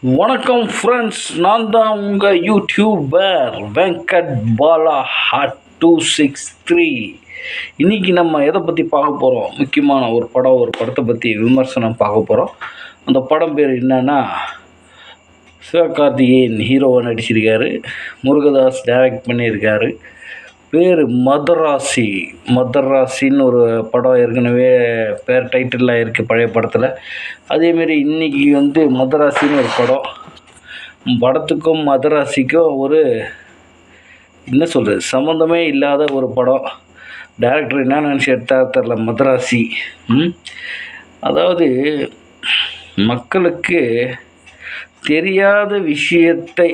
வணக்கம் ஃப்ரெண்ட்ஸ், நான் தான் உங்கள் யூடியூபர் வெங்கட் பாலா ஹாட் 263. இன்றைக்கி நம்ம எதை பற்றி பார்க்க போகிறோம்? முக்கியமான ஒரு படத்தை பற்றி விமர்சனம் பார்க்க போகிறோம். அந்த படம் பேர் என்னன்னா, சிவகார்த்திகேயன் ஹீரோவை நடிச்சிருக்காரு, முருகதாஸ் டைரக்ட் பண்ணியிருக்காரு. பேர் மதராசின்னு ஒரு படம் ஏற்கனவே பேர் டைட்டிலாக இருக்குது பழைய படத்தில். அதேமாரி இன்றைக்கி மதராசின்னு ஒரு படத்துக்கும் மதராசிக்கும் ஒரு என்ன சொல்கிறது சம்மந்தமே இல்லாத ஒரு படம். டைரக்டர் என்ன நினச்சி எடுத்தா தெரில. மதராசி அதாவது மக்களுக்கு தெரியாத விஷயத்தை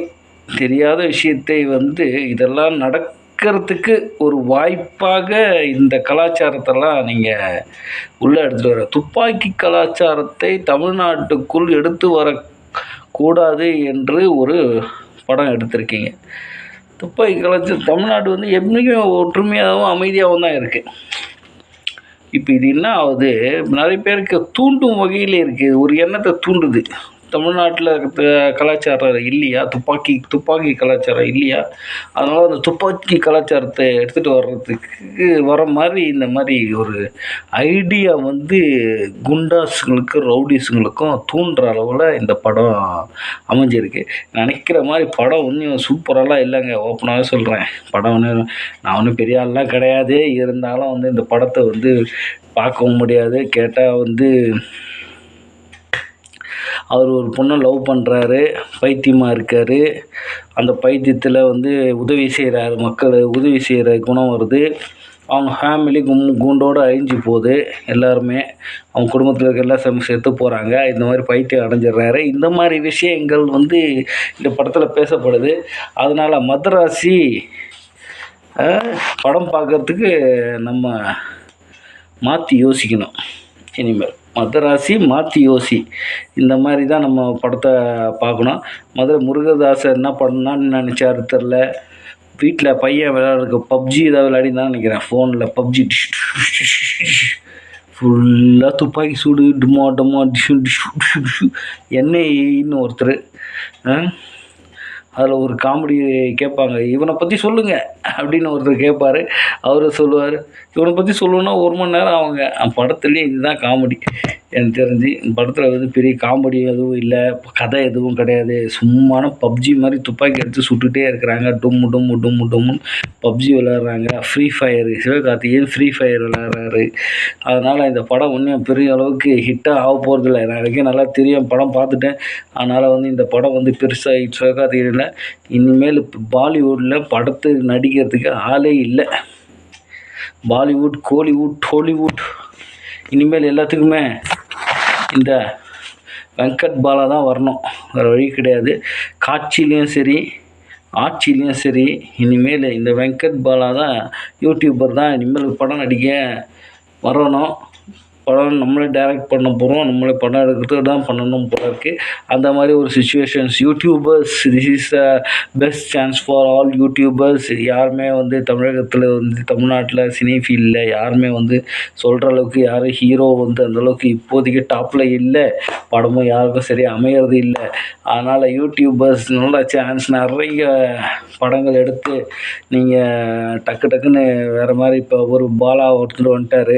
இதெல்லாம் நடக்கிறதுக்கு ஒரு வாய்ப்பாக இந்த கலாச்சாரத்தெல்லாம் நீங்கள் உள்ளே எடுத்துகிட்டு வர, துப்பாக்கி கலாச்சாரத்தை தமிழ்நாட்டுக்குள் எடுத்து வரக்கூடாது என்று ஒரு படம் எடுத்திருக்கீங்க. துப்பாக்கி கலாச்சாரம் தமிழ்நாடு எப்படியும் ஒற்றுமையாகவும் அமைதியாகவும் தான் இருக்குது. இப்போ இது என்ன ஆகுது, நிறைய பேருக்கு தூண்டும் வகையில் இருக்குது, ஒரு எண்ணத்தை தூண்டுது. தமிழ்நாட்டில் கலாச்சாரம் இல்லையா, துப்பாக்கி கலாச்சாரம் இல்லையா, அதனால் அந்த துப்பாக்கி கலாச்சாரத்தை எடுத்துகிட்டு வர மாதிரி இந்த மாதிரி ஒரு ஐடியா குண்டாஸுங்களுக்கும் ரவுடிஸுங்களுக்கும் தூண்டுற அளவில் இந்த படம் அமைஞ்சிருக்கு. நினைக்கிற மாதிரி படம் ஒன்றும் சூப்பரெல்லாம் இல்லைங்க. ஓப்பனாகவே சொல்கிறேன், படம் நான் ஒன்றும் பெரிய ஆள்லாம் கிடையாது. இருந்தாலும் இந்த படத்தை பார்க்கவும் முடியாது. கேட்டால் அவர் ஒரு பொண்ணை லவ் பண்ணுறாரு, பைத்தியமாக இருக்கார். அந்த பைத்தியத்தில் உதவி செய்கிறாரு, உதவி செய்கிற குணம் வருது. அவங்க ஃபேமிலி கூண்டோடு அழிஞ்சு போகுது. எல்லாருமே அவங்க குடும்பத்தில் இருக்க எல்லாம் செத்து போகிறாங்க. இந்த மாதிரி பைத்தியம் அடைஞ்சிடுறாரு. இந்த மாதிரி விஷயங்கள் இந்த படத்தில் பேசப்படுது. அதனால் மதராசி படம் பார்க்குறதுக்கு நம்ம மாற்றி யோசிக்கணும். இனிமேல் மதராசி மாற்றி யோசி. இந்த மாதிரி தான் நம்ம படத்தை பார்க்கணும். முருகதாசர் என்ன பண்ணான்னு நினச்சாரு தெரில. வீட்டில் பையன் விளையாடுறதுக்கு பப்ஜி ஏதாவது விளையாடின்னு தான் நினைக்கிறேன். ஃபோனில் பப்ஜி ஃபுல்லாக துப்பாக்கி சூடு, டுமா டிஷு டிஷு டிஷு என்னன்னு ஒருத்தர். அதில் ஒரு காமெடி கேட்பாங்க, இவனை பற்றி சொல்லுங்கள் அப்படின்னு ஒருத்தர் கேட்பார். அவர் சொல்லுவார், இவனை பற்றி சொல்லணுன்னா 1 மணி நேரம் ஆகுங்க. படத்துலேயே இதுதான் காமெடி. எனக்கு தெரிஞ்சு படத்தில் பெரிய காமெடி எதுவும் இல்லை, கதை எதுவும் கிடையாது. சும்மான பப்ஜி மாதிரி துப்பாக்கி எடுத்து சுட்டுகிட்டே இருக்கிறாங்க. டொம்மு பப்ஜி விளையாடுறாங்க. Free fire, Sivakarthikeyan free fire விளையாடுறாரு. அதனால் இந்த படம் ஒன்றும் பெரிய அளவுக்கு ஹிட்டாக ஆக போகிறதில்ல. நான் வரைக்கும் நல்லா தெரியும், படம் பார்த்துட்டேன். அதனால் இந்த படம் பெருசாக சிவகார்த்திகேயன் இனிமேல் பாலிவுட்டில் படத்தை நடிக்கிறதுக்கு ஆளே இல்லை. பாலிவுட், கோலிவுட், ஹாலிவுட் இனிமேல் எல்லாத்துக்குமே இந்த வெங்கட் பாலா தான் வரணும். வேறு வழி கிடையாது. காட்சியிலையும் சரி, ஆட்சியிலையும் சரி, இனிமேல் இந்த வெங்கட் பாலா தான் யூடியூபர் தான் இனிமேல் படம் நடிக்க வரணும். படம் நம்மளே டைரக்ட் பண்ண போகிறோம், நம்மளே படம் எடுக்கிறதுக்கு தான் பண்ணணும் போல இருக்குது. அந்த மாதிரி ஒரு situations. YouTubers, this is the best chance for all YouTubers. யாருமே தமிழகத்தில் தமிழ்நாட்டில் சினி ஃபீல்டில் யாருமே சொல்கிற அளவுக்கு யாரும் ஹீரோ அந்தளவுக்கு இப்போதைக்கு டாப்பில் இல்லை. படமும் யாருக்கும் சரியாக அமையிறது இல்லை. அதனால் யூடியூபர்ஸ் நல்ல சான்ஸ். நிறைய படங்கள் எடுத்து நீங்கள் டக்குன்னு வேறு மாதிரி. இப்போ ஒரு பாலா ஒருத்தர் வந்துட்டார்,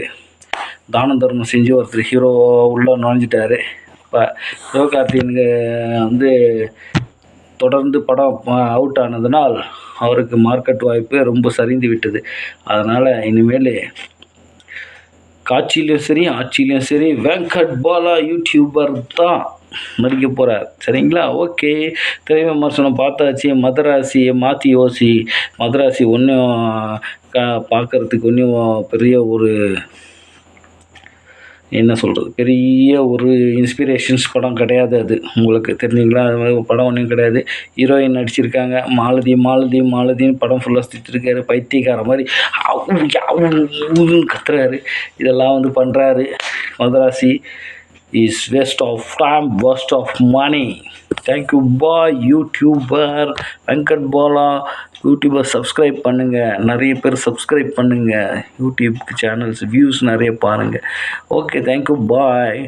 தான தர்மம் செஞ்சு ஒருத்தர் ஹீரோ உள்ளே நுழைஞ்சிட்டார். இப்போ சிவகார்த்திகேயனுக்கு தொடர்ந்து படம் அவுட் ஆனதுனால் அவருக்கு மார்க்கெட் வாய்ப்பு ரொம்ப சரிந்து விட்டது. அதனால் இனிமேல் காட்சியிலையும் சரி, ஆட்சியிலையும் சரி, வெங்கட் பாலா யூடியூபர் தான் நடிக்க போகிறார். சரிங்களா? ஓகே, திரை விமர்சனம் பார்த்தாச்சு. மதராசியை மாற்றி யோசி. மதராசி ஒன்றும் பார்க்குறதுக்கு ஒன்றும் பெரிய ஒரு என்ன சொல்கிறது, பெரிய ஒரு இன்ஸ்பிரேஷன்ஸ் படம் கிடையாது. அது உங்களுக்கு தெரிஞ்சுங்களா? அது மாதிரி படம் ஒன்றும் கிடையாது. ஹீரோயின் நடிச்சிருக்காங்க, மாலதின்னு படம் ஃபுல்லாக சுற்றிருக்காரு. பைத்தியக்கார மாதிரி கத்துறாரு. இதெல்லாம் பண்ணுறாரு. Madrasi is waste of time, waste of money. Thank you, bye YouTuber Venkat Bala. YouTuber subscribe பண்ணுங்கள், நிறைய பேர் சப்ஸ்கிரைப் பண்ணுங்கள். யூடியூப் சேனல்ஸ் வியூஸ் நிறைய பாருங்கள். ஓகே, தேங்க்யூ, பாய்.